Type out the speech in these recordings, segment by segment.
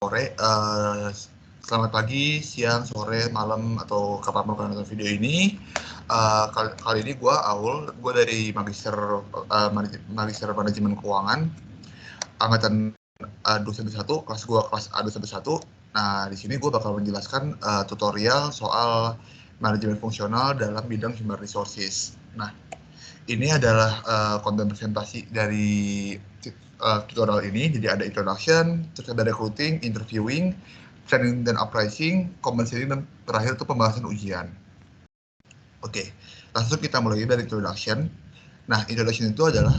Sore, selamat pagi, siang, sore, malam, atau kapanpun kalian nonton video ini. Kali ini gue Aul, gue dari Magister Manajemen Keuangan, angkatan 211, kelas gue kelas A211. Nah, di sini gue bakal menjelaskan tutorial soal manajemen fungsional dalam bidang human resources. Nah, ini adalah konten presentasi dari tutorial ini. Jadi ada introduction, terus ada recruiting, interviewing, training dan uprising, compensation, dan terakhir itu pembahasan ujian. Oke, langsung kita mulai dari introduction. Nah, introduction itu adalah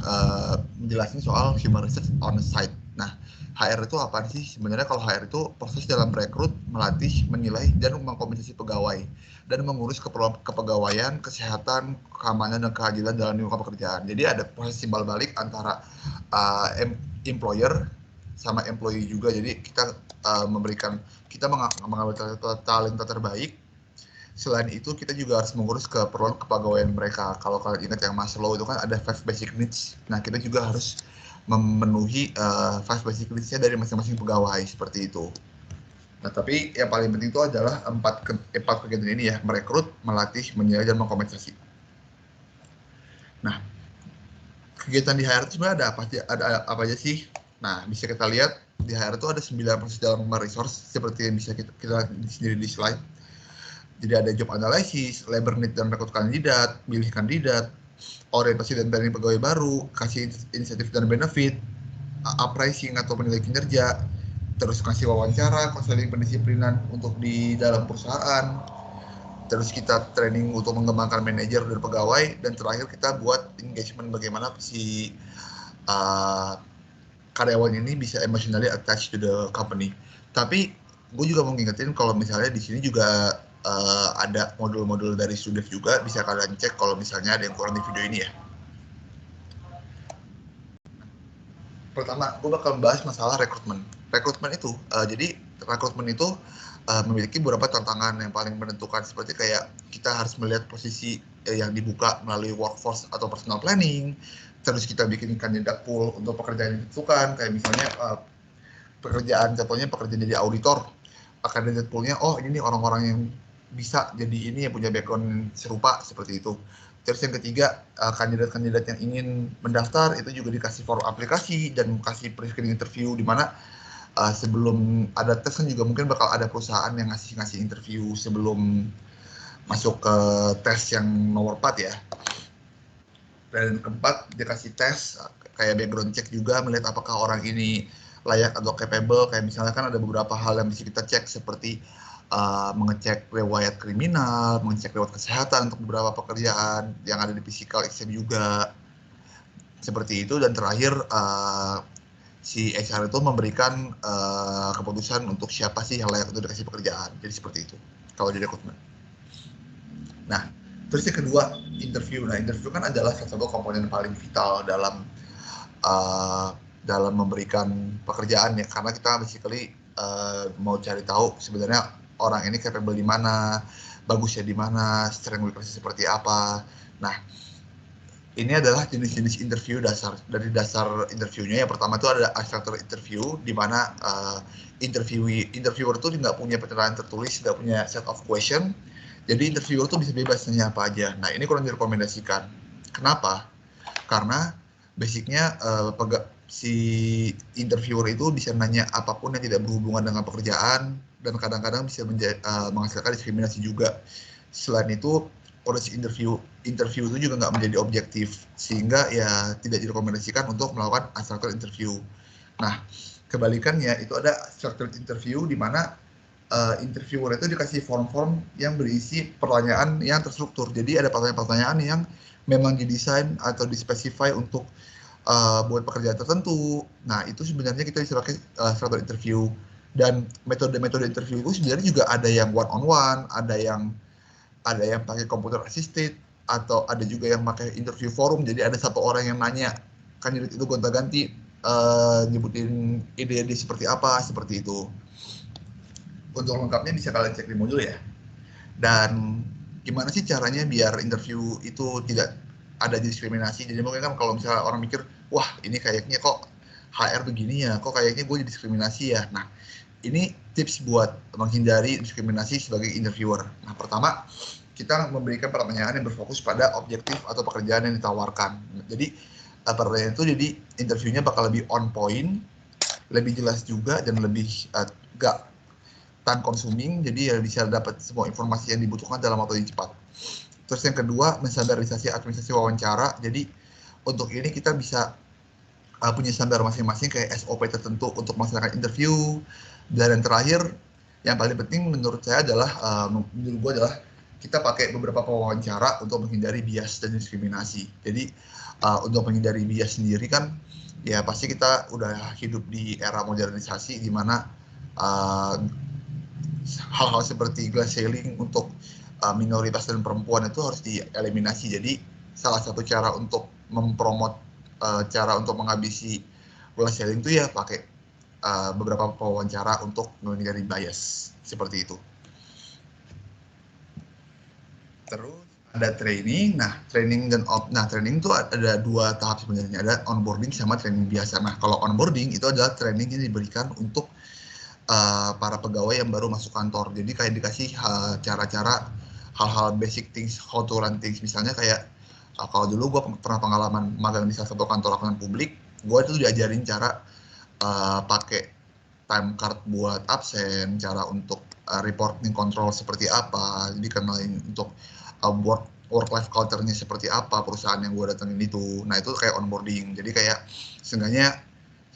menjelaskan soal human resource on site. Nah, HR itu apa sih? Sebenarnya kalau HR itu proses dalam merekrut, melatih, menilai, dan mengkompensasi pegawai, dan mengurus keperluan kepegawaian, kesehatan, keamanan, dan keadilan dalam lingkungan pekerjaan. Jadi ada proses timbal balik antara employer sama employee juga. Jadi kita kita mengambil talenta terbaik. Selain itu kita juga harus mengurus keperluan kepegawaian mereka. Kalau kalian ingat yang Maslow itu kan ada 5 basic needs. Nah, kita juga harus memenuhi 5 basic needs-nya dari masing-masing pegawai seperti itu. Nah, tapi yang paling penting itu adalah empat kegiatan ini ya, merekrut, melatih, menilai, dan mengkompensasi. Nah, kegiatan di HR itu sebenarnya ada apa aja sih? Nah, bisa kita lihat di HR itu ada 9 proses dalam human resource seperti yang bisa kita lihat sendiri di slide. Jadi ada job analysis, labor need dan rekrut kandidat, pilih kandidat, orientasi dan training pegawai baru, kasih insentif dan benefit, uprising atau penilai kinerja, terus kasih wawancara, konseling pendisiplinan untuk di dalam perusahaan, terus kita training untuk mengembangkan manajer dan pegawai, dan terakhir kita buat engagement bagaimana si karyawan ini bisa emotionally attached to the company. Tapi gue juga mau ngingetin kalau misalnya di sini juga ada modul-modul dari Sudef juga, bisa kalian cek kalau misalnya ada yang kurang di video ini ya. Pertama, gue bakal membahas masalah rekrutmen. Rekrutmen itu, jadi rekrutmen itu memiliki beberapa tantangan yang paling menentukan, seperti kayak kita harus melihat posisi yang dibuka melalui workforce atau personal planning, terus kita bikin kandidat pool untuk pekerjaan yang ditentukan, kayak misalnya contohnya pekerjaan jadi auditor, kandidat poolnya, oh ini nih orang-orang yang bisa jadi ini, yang punya background serupa seperti itu. Terus yang ketiga, kandidat-kandidat yang ingin mendaftar itu juga dikasih form aplikasi dan kasih pre-screening interview, di mana sebelum ada tes kan juga mungkin bakal ada perusahaan yang ngasih interview sebelum masuk ke tes yang nomor 4 ya. Dan keempat, dikasih tes kayak background check juga, melihat apakah orang ini layak atau capable. Kayak misalnya kan ada beberapa hal yang bisa kita cek, seperti mengecek riwayat kriminal, mengecek riwayat kesehatan untuk beberapa pekerjaan yang ada di physical exam juga, seperti itu. Dan terakhir si HR itu memberikan keputusan untuk siapa sih yang layak untuk dikasih pekerjaan. Jadi seperti itu kalau di rekrutmen. Nah, terus yang kedua, interview. Nah, interview kan adalah salah satu komponen paling vital dalam memberikan pekerjaan ya, karena kita basically mau cari tahu sebenarnya orang ini capable di mana, bagusnya di mana, strength weakness seperti apa. Nah, ini adalah jenis-jenis interview dari dasar interviewnya. Yang pertama itu ada structure interview, di mana interviewer itu nggak punya pencerahan tertulis, nggak punya set of question. Jadi interviewer itu bisa bebas nanya apa aja. Nah, ini kurang direkomendasikan. Kenapa? Karena basicnya si interviewer itu bisa nanya apapun yang tidak berhubungan dengan pekerjaan, dan kadang-kadang bisa menghasilkan diskriminasi juga. Selain itu, proses interview itu juga nggak menjadi objektif, sehingga ya tidak direkomendasikan untuk melakukan unstructured interview. Nah, kebalikannya itu ada structured interview, di mana interviewer itu dikasih form-form yang berisi pertanyaan yang terstruktur. Jadi ada pertanyaan-pertanyaan yang memang didesain atau dispesify untuk buat pekerjaan tertentu. Nah, itu sebenarnya kita bisa pakai structured interview. Dan metode-metode interview itu sebenarnya juga ada yang one on one, ada yang pakai computer assisted, atau ada juga yang pakai interview forum. Jadi ada satu orang yang nanya, kandidat itu gonta-ganti nyebutin ide-ide seperti apa, seperti itu. Untuk lengkapnya bisa kalian cek di modul ya. Dan gimana sih caranya biar interview itu tidak ada diskriminasi? Jadi mungkin kan kalau misalnya orang mikir, wah ini kayaknya kok HR begini ya, kok kayaknya gue diskriminasi ya. Nah, ini tips buat menghindari diskriminasi sebagai interviewer. Nah, pertama, kita memberikan pertanyaan yang berfokus pada objektif atau pekerjaan yang ditawarkan. Jadi, pertanyaan itu jadi interviewnya bakal lebih on point, lebih jelas juga, dan lebih gak time consuming, jadi ya bisa dapat semua informasi yang dibutuhkan dalam waktu yang cepat. Terus yang kedua, menstandarisasi administrasi wawancara. Jadi, untuk ini kita bisa punya standar masing-masing kayak SOP tertentu untuk melaksanakan interview. Dan yang terakhir, yang paling penting menurut saya adalah menurut gue adalah kita pakai beberapa wawancara untuk menghindari bias dan diskriminasi. Jadi untuk menghindari bias sendiri kan ya pasti kita udah hidup di era modernisasi di mana hal-hal seperti glass ceiling untuk minoritas dan perempuan itu harus dieliminasi. Jadi salah satu cara untuk mempromot cara untuk menghabisi glass ceiling itu ya pakai beberapa wawancara untuk menghindari bias seperti itu. Terus ada training. Nah, training itu ada dua tahap sebenarnya, ada onboarding sama training biasa. Nah, kalau onboarding itu adalah training yang diberikan untuk para pegawai yang baru masuk kantor. Jadi kayak dikasih cara-cara hal-hal basic things, how to run things. Misalnya kayak kalau dulu gue pernah pengalaman magang di salah satu kantor akuntan publik, gue itu diajarin cara pakai time card buat absen, cara untuk reporting control seperti apa, jadi kenalin untuk work life culture-nya seperti apa perusahaan yang gue datengin itu. Nah itu kayak onboarding. Jadi kayak seenggaknya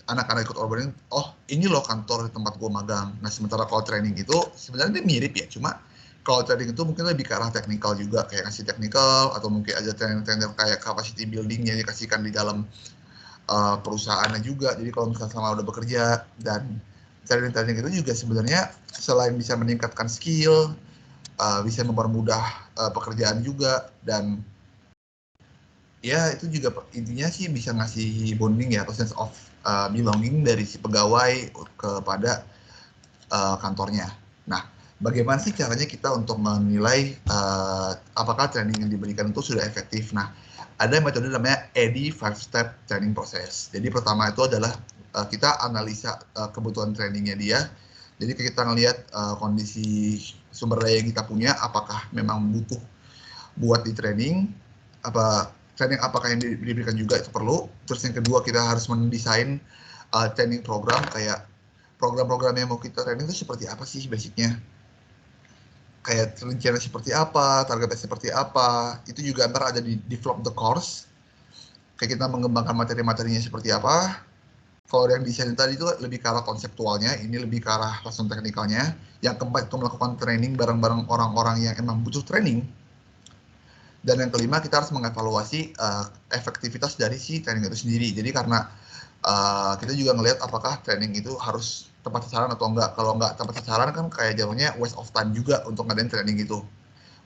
anak-anak ikut onboarding, oh ini loh kantor di tempat gue magang. Nah sementara kalau training itu sebenarnya dia mirip ya, cuma kalau training itu mungkin lebih ke arah teknikal juga, kayak ngasih teknikal atau mungkin aja trainer kayak capacity building yang dikasihkan di dalam perusahaannya juga. Jadi kalau misalnya selama udah bekerja, dan training itu juga sebenarnya selain bisa meningkatkan skill, bisa mempermudah pekerjaan juga, dan ya itu juga intinya sih bisa ngasih bonding ya, atau sense of belonging dari si pegawai kepada kantornya. Nah, bagaimana sih caranya kita untuk menilai apakah training yang diberikan itu sudah efektif? Nah, ada metode namanya EDI 5-step training process. Jadi pertama itu adalah kita analisa kebutuhan trainingnya dia. Jadi kita ngelihat kondisi sumber daya yang kita punya, apakah memang butuh buat di training, training apakah yang diberikan juga itu perlu. Terus yang kedua, kita harus mendesain training program, kayak program-program yang mau kita training itu seperti apa sih basicnya, kayak rencana seperti apa, targetnya seperti apa. Itu juga ntar ada di develop the course, kayak kita mengembangkan materi-materinya seperti apa. Kalau yang desain tadi itu lebih ke arah konseptualnya, ini lebih ke arah langsung teknikalnya. Yang keempat itu melakukan training bareng-bareng orang-orang yang emang butuh training. Dan yang kelima, kita harus mengevaluasi efektivitas dari si training itu sendiri. Jadi karena kita juga ngelihat apakah training itu harus tepat sasaran atau enggak. Kalau enggak tepat sasaran kan kayak jatuhnya waste of time juga untuk ngadain training itu.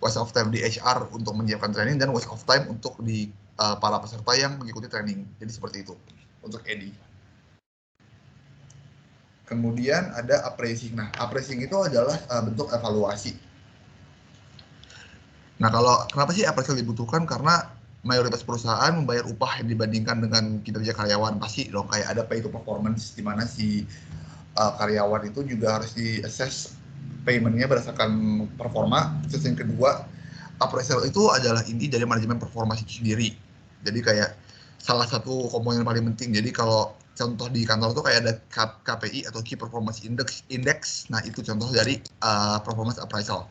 Waste of time di HR untuk menyiapkan training, dan waste of time untuk di para peserta yang mengikuti training. Jadi seperti itu untuk EDI. Kemudian ada appraising. Nah, appraising itu adalah bentuk evaluasi. Nah, kalau kenapa sih appraisal dibutuhkan? Karena mayoritas perusahaan membayar upah yang dibandingkan dengan kinerja karyawan. Pasti dong kayak ada pay to performance, di mana si karyawan itu juga harus di-assess payment-nya berdasarkan performa. Terus yang kedua, appraisal itu adalah inti dari manajemen performa itu sendiri. Jadi kayak salah satu komponen paling penting. Jadi kalau contoh di kantor tuh kayak ada KPI atau Key Performance Index. Nah, itu contoh dari performance appraisal.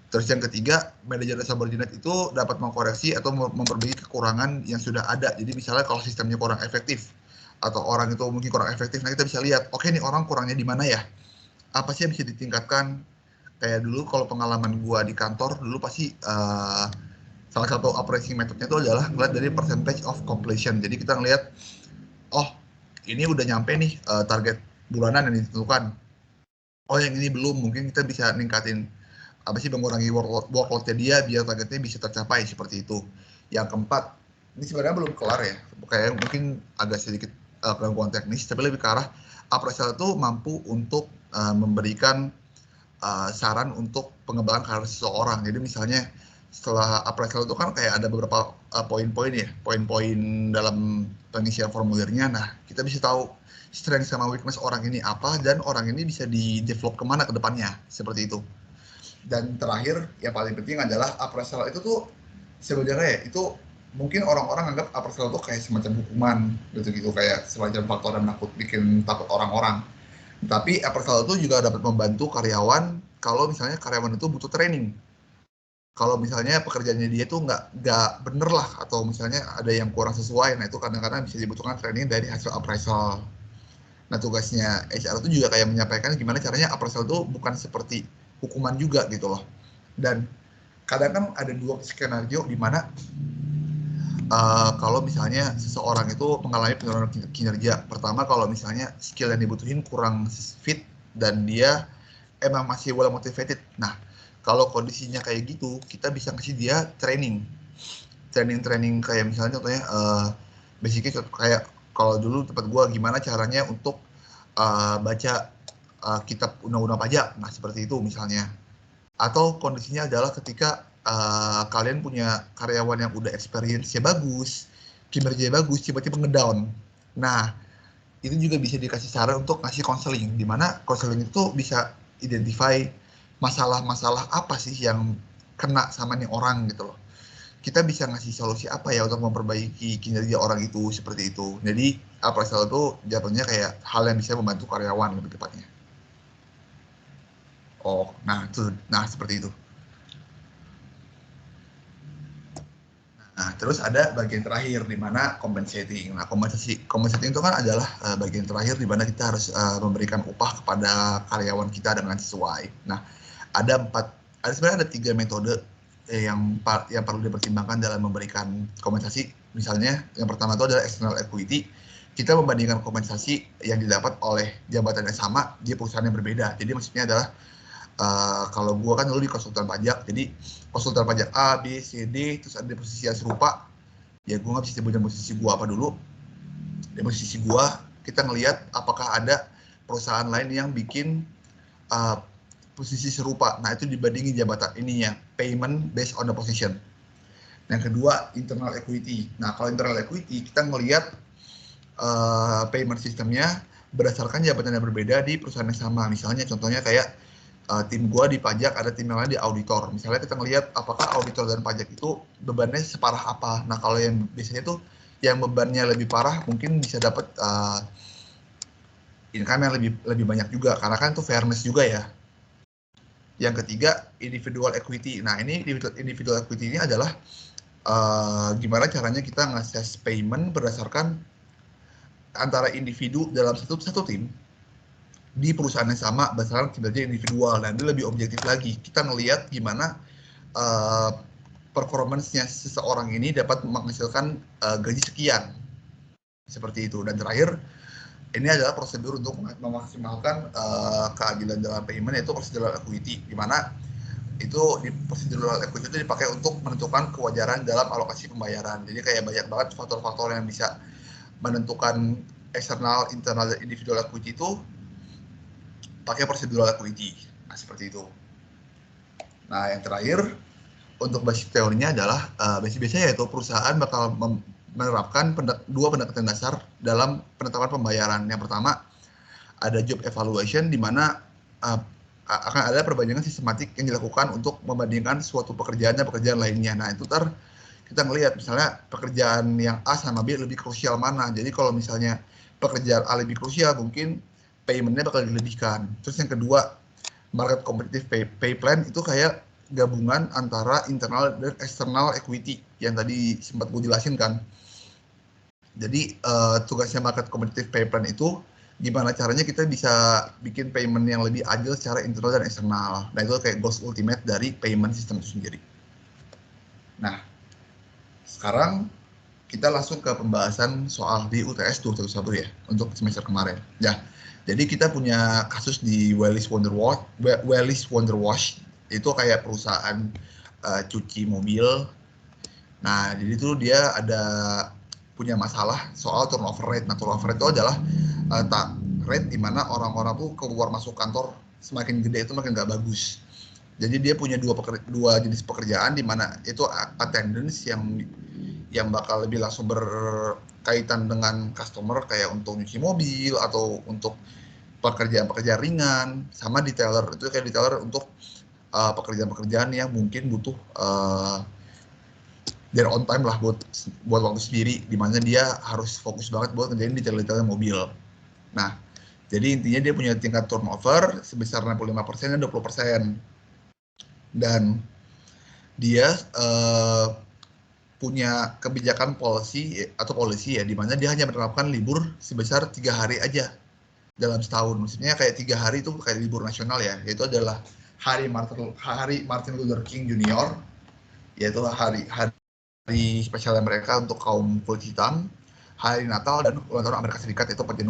Terus yang ketiga, manajer dan subordinate itu dapat mengkoreksi atau memperbaiki kekurangan yang sudah ada. Jadi misalnya kalau sistemnya kurang efektif, atau orang itu mungkin kurang efektif, nah kita bisa lihat, oke nih orang kurangnya di mana ya? Apa sih yang bisa ditingkatkan? Kayak dulu kalau pengalaman gua di kantor, dulu pasti salah satu appraising methodnya itu adalah ngeliat dari percentage of completion. Jadi kita ngeliat, oh ini udah nyampe nih target bulanan yang ditentukan. Oh yang ini belum, mungkin kita bisa ningkatin apa sih, mengurangi workload-nya dia biar targetnya bisa tercapai seperti itu. Yang keempat, ini sebenarnya belum kelar ya, kayak mungkin agak sedikit gangguan teknis, tapi lebih ke arah appraisal itu mampu untuk memberikan saran untuk pengembangan karir seseorang. Jadi misalnya setelah appraisal itu kan kayak ada beberapa poin-poin ya, poin-poin dalam pengisian formulirnya. Nah, kita bisa tahu strength sama weakness orang ini apa, dan orang ini bisa di-develop kemana ke depannya, seperti itu. Dan terakhir, yang paling penting adalah appraisal itu tuh sebenarnya itu mungkin orang-orang anggap appraisal itu kayak semacam hukuman gitu, kayak semacam faktor yang bikin takut orang-orang. Tapi appraisal itu juga dapat membantu karyawan kalau misalnya karyawan itu butuh training. Kalau misalnya pekerjaannya dia tuh nggak bener lah, atau misalnya ada yang kurang sesuai, nah itu kadang-kadang bisa dibutuhkan training dari hasil appraisal. Nah, tugasnya HR itu juga kayak menyampaikan gimana caranya appraisal itu bukan seperti hukuman juga gitu loh. Dan kadang kan ada dua skenario di mana kalau misalnya seseorang itu mengalami penurunan kinerja. Pertama, kalau misalnya skill yang dibutuhin kurang fit dan dia emang masih well motivated. Nah, kalau kondisinya kayak gitu, kita bisa kasih dia training kayak misalnya contohnya basicnya kayak kalau dulu tempat gua gimana caranya untuk baca kitab undang-undang pajak. Nah, seperti itu misalnya. Atau kondisinya adalah ketika kalian punya karyawan yang udah experience-nya bagus, kinerjanya bagus, tiba-tiba ngedown. Nah, itu juga bisa dikasih saran untuk ngasih konseling, di mana konseling itu bisa identify masalah-masalah apa sih yang kena sama nih orang gitu loh. Kita bisa ngasih solusi apa ya untuk memperbaiki kinerja orang itu, seperti itu. Jadi appraisal itu jatuhnya kayak hal yang bisa membantu karyawan lebih tepatnya. Oh, nah seperti itu. Nah, terus ada bagian terakhir di mana compensating. Nah, compensating itu kan adalah bagian terakhir di mana kita harus memberikan upah kepada karyawan kita dengan sesuai. Nah, sebenarnya ada 3 metode yang perlu dipertimbangkan dalam memberikan kompensasi. Misalnya, yang pertama itu adalah external equity. Kita membandingkan kompensasi yang didapat oleh jabatan yang sama di perusahaan yang berbeda. Jadi maksudnya adalah kalau gue kan dulu di konsultan pajak, jadi konsultan pajak A, B, C, D, terus ada posisi yang serupa, ya gue nggak bisa sebutin posisi gue apa dulu. Di posisi gue, kita ngelihat apakah ada perusahaan lain yang bikin posisi serupa. Nah, itu dibandingin jabatan ininya, payment based on the position. Yang kedua, internal equity. Nah, kalau internal equity, kita ngelihat payment sistemnya berdasarkan jabatan yang berbeda di perusahaan yang sama. Misalnya contohnya kayak tim gua di pajak, ada tim yang lain di auditor. Misalnya kita ngelihat apakah auditor dan pajak itu bebannya separah apa. Nah, kalau yang biasanya tuh yang bebannya lebih parah mungkin bisa dapat income yang lebih banyak juga, karena kan itu fairness juga ya. Yang ketiga, individual equity. Nah, ini individual equity ini adalah gimana caranya kita nge-assess payment berdasarkan antara individu dalam satu tim di perusahaan yang sama berdasarkan kinerja individual. Dan itu lebih objektif lagi, kita ngelihat gimana performance-nya seseorang ini dapat menghasilkan gaji sekian, seperti itu. Dan terakhir, ini adalah prosedur untuk memaksimalkan keadilan dalam payment, yaitu prosedural equity, di mana itu di prosedural equity itu dipakai untuk menentukan kewajaran dalam alokasi pembayaran. Jadi kayak banyak banget faktor-faktor yang bisa menentukan external, internal, dan individual equity itu pakai prosedural equity. Nah, seperti itu. Nah, yang terakhir untuk basic teorinya adalah biasanya yaitu perusahaan bakal menerapkan dua pendekatan dasar dalam penetapan pembayaran. Yang pertama ada job evaluation, di mana akan ada perbandingan sistematik yang dilakukan untuk membandingkan suatu pekerjaan dan pekerjaan lainnya. Nah, itu kita ngelihat misalnya pekerjaan yang A sama B lebih krusial mana. Jadi kalau misalnya pekerjaan A lebih krusial, mungkin payment-nya bakal dilebihkan. Terus yang kedua, market competitive pay plan itu kayak gabungan antara internal dan external equity yang tadi sempat gue jelasin kan. Jadi tugasnya market competitive pay plan itu gimana caranya kita bisa bikin payment yang lebih adil secara internal dan eksternal. Nah, itu kayak goals ultimate dari payment system itu sendiri. Nah, sekarang kita langsung ke pembahasan soal di UTS 2021 ya, untuk semester kemarin. Ya, jadi kita punya kasus di Wellis Wonder Wash, itu kayak perusahaan cuci mobil. Nah, jadi itu dia ada punya masalah soal turnover rate. Nah, turnover rate itu adalah rate di mana orang-orang tuh keluar masuk kantor semakin gede itu makin nggak bagus. Jadi dia punya dua jenis pekerjaan, di mana itu attendance yang bakal lebih langsung berkaitan dengan customer kayak untuk nyuci mobil atau untuk pekerjaan-pekerjaan ringan, sama detailer itu kayak detailer untuk pekerjaan-pekerjaan yang mungkin butuh their own time lah buat waktu sendiri, di mana dia harus fokus banget buat ngerjain detail-detail mobil. Nah, jadi intinya dia punya tingkat turnover sebesar 65% dan 20%. Dan dia punya kebijakan policy ya, di mana dia hanya menerapkan libur sebesar 3 hari aja dalam setahun. Maksudnya kayak 3 hari itu kayak libur nasional ya, yaitu adalah hari Martin Luther King Junior, yaitu hari spesial mereka untuk kaum kulit hitam, hari Natal, dan ulang tahun Amerika Serikat itu 4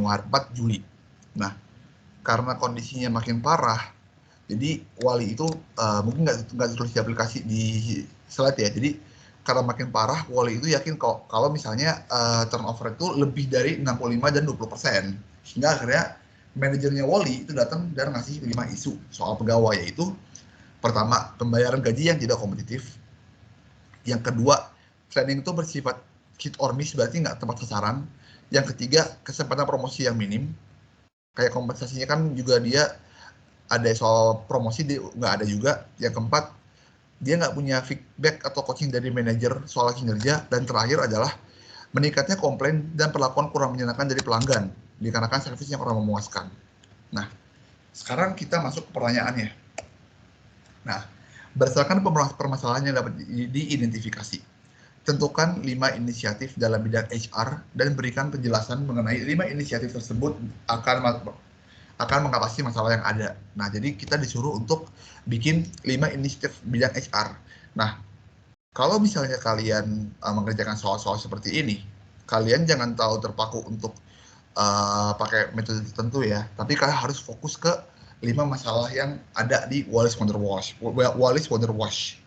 Juli. Nah, karena kondisinya makin parah, jadi wali itu mungkin nggak terus di aplikasi di slide ya. Jadi karena makin parah, wali itu yakin kalau misalnya turnover itu lebih dari 65 dan 20%. Sehingga akhirnya manajernya wali itu datang dan ngasih 5 isu soal pegawai, yaitu pertama, pembayaran gaji yang tidak kompetitif. Yang kedua, training itu bersifat hit or miss, berarti nggak tepat sasaran. Yang ketiga, kesempatan promosi yang minim. Kayak kompensasinya kan juga dia ada soal promosi, dia nggak ada juga. Yang keempat, dia nggak punya feedback atau coaching dari manajer soal kinerja. Dan terakhir adalah meningkatnya komplain dan perlakuan kurang menyenangkan dari pelanggan, dikarenakan servisnya kurang memuaskan. Nah, sekarang kita masuk ke pertanyaannya. Nah, berdasarkan permasalahan yang dapat diidentifikasi, tentukan 5 inisiatif dalam bidang HR dan berikan penjelasan mengenai 5 inisiatif tersebut akan mengatasi masalah yang ada. Nah, jadi kita disuruh untuk bikin 5 inisiatif bidang HR. Nah, kalau misalnya kalian mengerjakan soal-soal seperti ini, kalian jangan terlalu terpaku untuk pakai metode tertentu ya, tapi kalian harus fokus ke 5 masalah yang ada di Wallace Wonder Wash.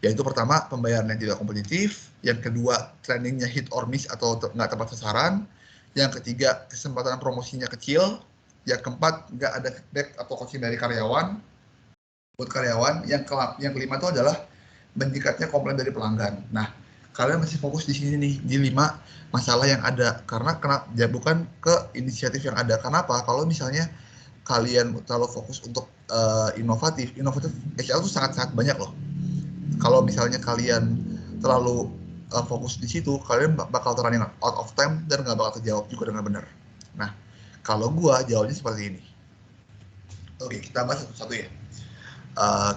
Yaitu pertama, pembayaran yang tidak kompetitif. Yang kedua, trainingnya hit or miss atau nggak tepat sasaran. Yang ketiga, kesempatan promosinya kecil. Yang keempat, nggak ada feedback atau coaching dari karyawan. Buat karyawan, yang kelima itu adalah meningkatnya komplain dari pelanggan. Nah, kalian masih fokus di sini nih, di 5 masalah yang ada. Karena bukan ke inisiatif yang ada. Kenapa? Kalau misalnya kalian terlalu fokus untuk inovatif HR itu sangat-sangat banyak loh. Kalau misalnya kalian terlalu fokus di situ, kalian bakal running out of time dan nggak bakal terjawab juga dengan benar. Nah, kalau gua jawabnya seperti ini. Oke, kita bahas satu-satu ya.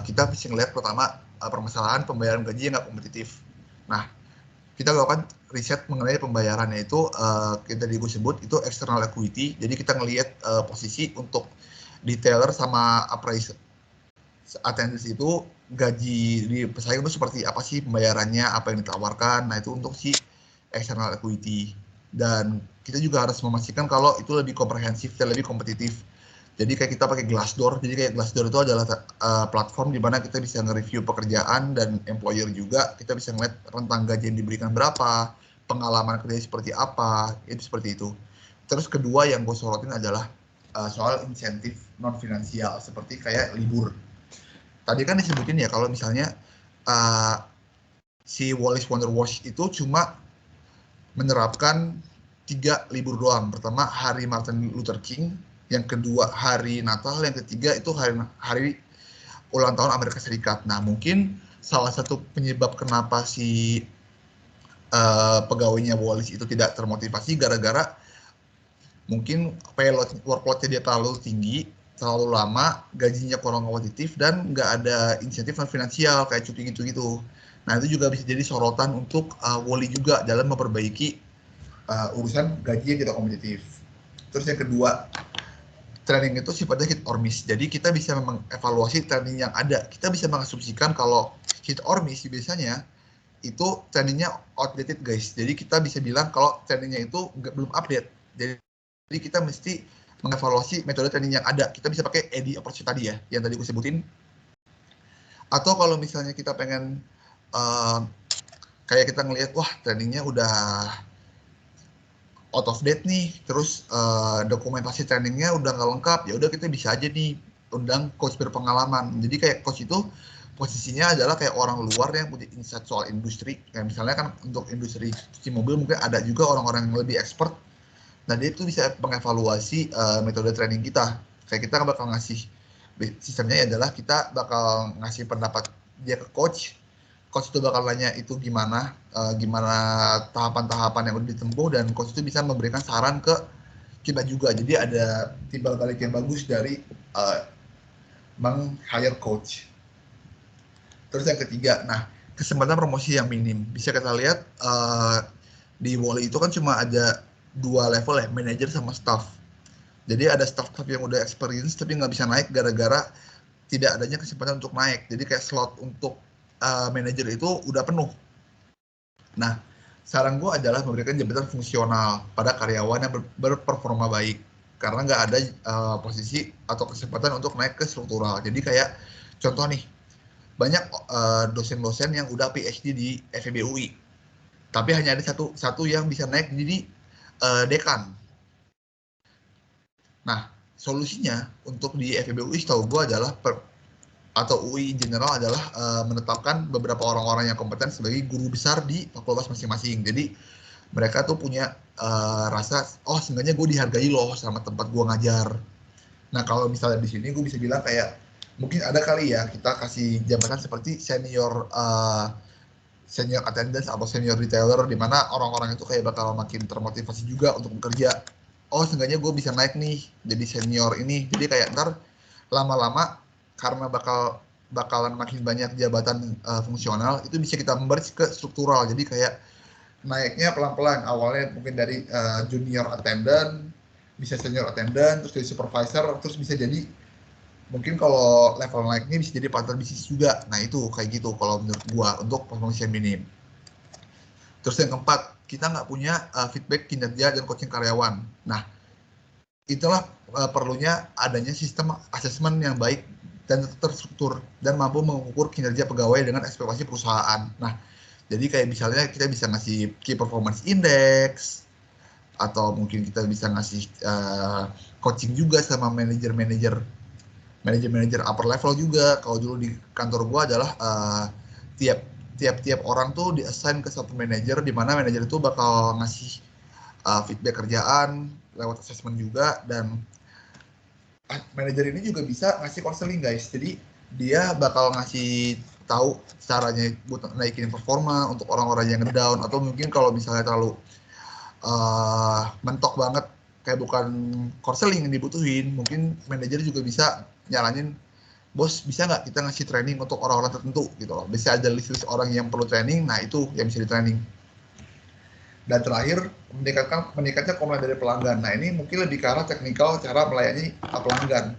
Kita bisa ngeliat pertama permasalahan pembayaran gaji yang nggak kompetitif. Nah, kita lakukan riset mengenai pembayarannya itu, kita tadi gue sebut itu external equity. Jadi kita ngelihat posisi untuk detailer sama appraiser attendance itu gaji di pesaing itu seperti apa sih pembayarannya, apa yang ditawarkan. Nah, itu untuk si external equity. Dan kita juga harus memastikan kalau itu lebih komprehensif dan lebih kompetitif. Jadi kayak kita pakai Glassdoor. Jadi kayak Glassdoor itu adalah platform di mana kita bisa nge-review pekerjaan dan employer juga. Kita bisa ngeliat rentang gaji yang diberikan berapa, pengalaman kerja seperti apa, itu seperti itu. Terus kedua yang gue sorotin adalah soal insentif non finansial seperti kayak libur. Tadi kan disebutin ya kalau misalnya si Wallace Wonder Wash itu cuma menerapkan 3 libur doang. Pertama hari Martin Luther King, yang kedua hari Natal, yang ketiga itu hari ulang tahun Amerika Serikat. Nah, mungkin salah satu penyebab kenapa si pegawainya Wallace itu tidak termotivasi gara-gara mungkin workload-nya dia terlalu tinggi, terlalu lama, gajinya kurang kompetitif, dan nggak ada insentif non finansial kayak cuti gitu-gitu. Nah, itu juga bisa jadi sorotan untuk Wally juga dalam memperbaiki urusan gaji yang tidak kompetitif. Terus yang kedua, training itu sifatnya hit or miss. Jadi kita bisa mengevaluasi training yang ada. Kita bisa mengasumsikan kalau hit or miss biasanya itu trainingnya outdated guys. Jadi kita bisa bilang kalau trainingnya itu belum update. Jadi kita mesti mengevaluasi metode training yang ada. Kita bisa pakai AD approach tadi ya, yang tadi gue sebutin. Atau kalau misalnya kita pengen kayak kita ngelihat, wah trainingnya udah out of date nih, terus dokumentasi trainingnya udah nggak lengkap, ya udah kita bisa aja nih undang coach berpengalaman. Jadi kayak coach itu posisinya adalah kayak orang luar yang punya insight soal industri. Kayak misalnya kan untuk industri cuci mobil mungkin ada juga orang-orang yang lebih expert. Nah dia itu bisa mengevaluasi metode training kita. Kayak kita bakal ngasih sistemnya adalah kita bakal ngasih pendapat dia ke coach. Coach itu bakal nanya itu gimana, gimana tahapan-tahapan yang udah ditempuh, dan coach itu bisa memberikan saran ke kita juga. Jadi ada timbal balik yang bagus dari meng-hire coach. Terus yang ketiga, nah kesempatan promosi yang minim. Bisa kita lihat di Wally itu kan cuma ada 2 level ya, manajer sama staff. Jadi ada staff-staff yang udah experience tapi nggak bisa naik gara-gara tidak adanya kesempatan untuk naik. Jadi kayak slot untuk manajer itu udah penuh. Nah, saran gue adalah memberikan jabatan fungsional pada karyawan yang berperforma baik. Karena nggak ada posisi atau kesempatan untuk naik ke struktural. Jadi kayak contoh nih, banyak dosen-dosen yang udah PhD di FEB UI. Tapi hanya ada satu yang bisa naik jadi dekan. Nah, solusinya untuk di FEB UI setahu gue adalah atau UI in general adalah menetapkan beberapa orang-orang yang kompeten sebagai guru besar di fakultas masing-masing. Jadi mereka tuh punya rasa, oh seenggaknya gue dihargai loh sama tempat gue ngajar. Nah kalau misalnya di sini gue bisa bilang kayak mungkin ada kali ya kita kasih jabatan seperti senior attendance atau senior retailer, di mana orang-orang itu kayak bakal makin termotivasi juga untuk bekerja. Oh seenggaknya gue bisa naik nih jadi senior ini. Jadi kayak ntar lama-lama karena bakalan makin banyak jabatan fungsional, itu bisa kita merge ke struktural. Jadi kayak naiknya pelan-pelan, awalnya mungkin dari junior attendant, bisa senior attendant, terus jadi supervisor, terus bisa jadi mungkin kalau level naiknya bisa jadi partner bisnis juga. Nah itu kayak gitu kalau menurut gua untuk performance yang minim. Terus yang keempat, kita nggak punya feedback kinerja dan coaching karyawan. Nah itulah perlunya adanya sistem asesmen yang baik dan terstruktur dan mampu mengukur kinerja pegawai dengan ekspektasi perusahaan. Nah, jadi kayak misalnya kita bisa ngasih key performance index, atau mungkin kita bisa ngasih coaching juga sama manajer-manajer upper level juga. Kalau dulu di kantor gua adalah tiap orang tuh di-assign ke satu manajer, di mana manajer itu bakal ngasih feedback kerjaan lewat assessment juga, dan manajer ini juga bisa ngasih counseling guys. Jadi dia bakal ngasih tahu caranya buat naikin performa untuk orang-orang yang down, atau mungkin kalau misalnya terlalu mentok banget kayak bukan counseling yang dibutuhin, mungkin manajer juga bisa nyaranin, bos bisa nggak kita ngasih training untuk orang-orang tertentu gitu loh. Bisa ada list orang yang perlu training, nah itu yang bisa di training. Dan terakhir, meningkatnya komitmen dari pelanggan. Nah ini mungkin lebih ke arah teknikal cara melayani pelanggan.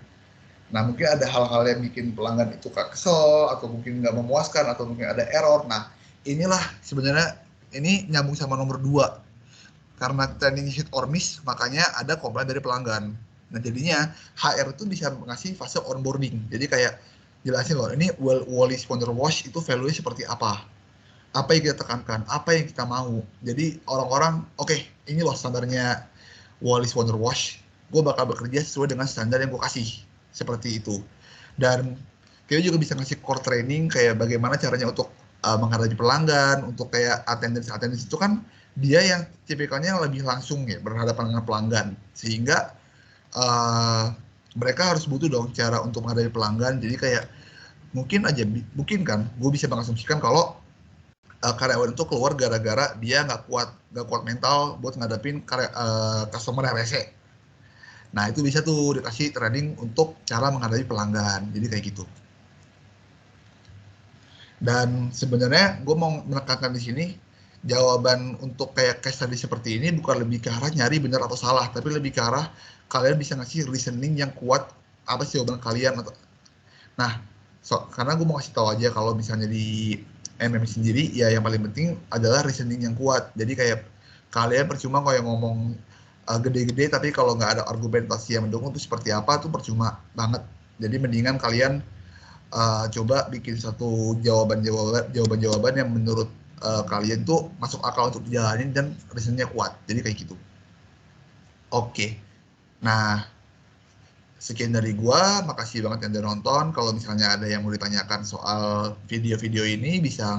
Nah mungkin ada hal-hal yang bikin pelanggan itu kesel, atau mungkin nggak memuaskan, atau mungkin ada error. Nah inilah sebenarnya ini nyambung sama nomor 2. Karena training hit or miss, makanya ada komplain dari pelanggan. Nah jadinya HR itu bisa ngasih fase onboarding. Jadi kayak jelasin loh, ini Wally's Wonder Wash itu value-nya seperti apa yang kita tekankan, apa yang kita mau. Jadi orang-orang, oke, ini loh standarnya Wally's Wonder Wash, gue bakal bekerja sesuai dengan standar yang gue kasih, seperti itu. Dan kita juga bisa ngasih core training kayak bagaimana caranya untuk menghadapi pelanggan, untuk kayak attendance itu kan dia yang tipikalnya lebih langsung ya berhadapan dengan pelanggan, sehingga mereka harus butuh dong cara untuk menghadapi pelanggan. Jadi kayak mungkin kan gue bisa mengasumsikan kalau karyawan itu keluar gara-gara dia nggak kuat mental buat ngadepin customer yang rese. Nah itu bisa tuh dikasih training untuk cara menghadapi pelanggan. Jadi kayak gitu. Dan sebenarnya gue mau menekankan di sini, jawaban untuk kayak case tadi seperti ini bukan lebih ke arah nyari benar atau salah, tapi lebih ke arah kalian bisa ngasih reasoning yang kuat apa sih jawaban kalian. Nah, karena gue mau kasih tahu aja kalau misalnya di MM sendiri ya yang paling penting adalah reasoning yang kuat. Jadi kayak kalian percuma kalau yang ngomong gede-gede tapi kalau nggak ada argumentasi yang mendukung itu seperti apa tuh percuma banget. Jadi mendingan kalian coba bikin satu jawaban yang menurut kalian tuh masuk akal untuk dijalanin dan reasoningnya kuat. Jadi kayak gitu. Oke. Nah, Sekian dari gua, makasih banget yang udah nonton. Kalau misalnya ada yang mau ditanyakan soal video-video ini, bisa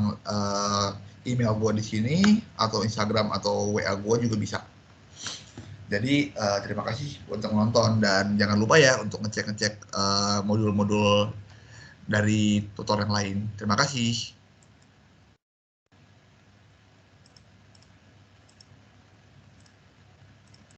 email gua di sini, atau Instagram atau WA gua juga bisa. Jadi terima kasih untuk menonton, dan jangan lupa ya untuk ngecek-ngecek modul-modul dari tutor yang lain. Terima kasih.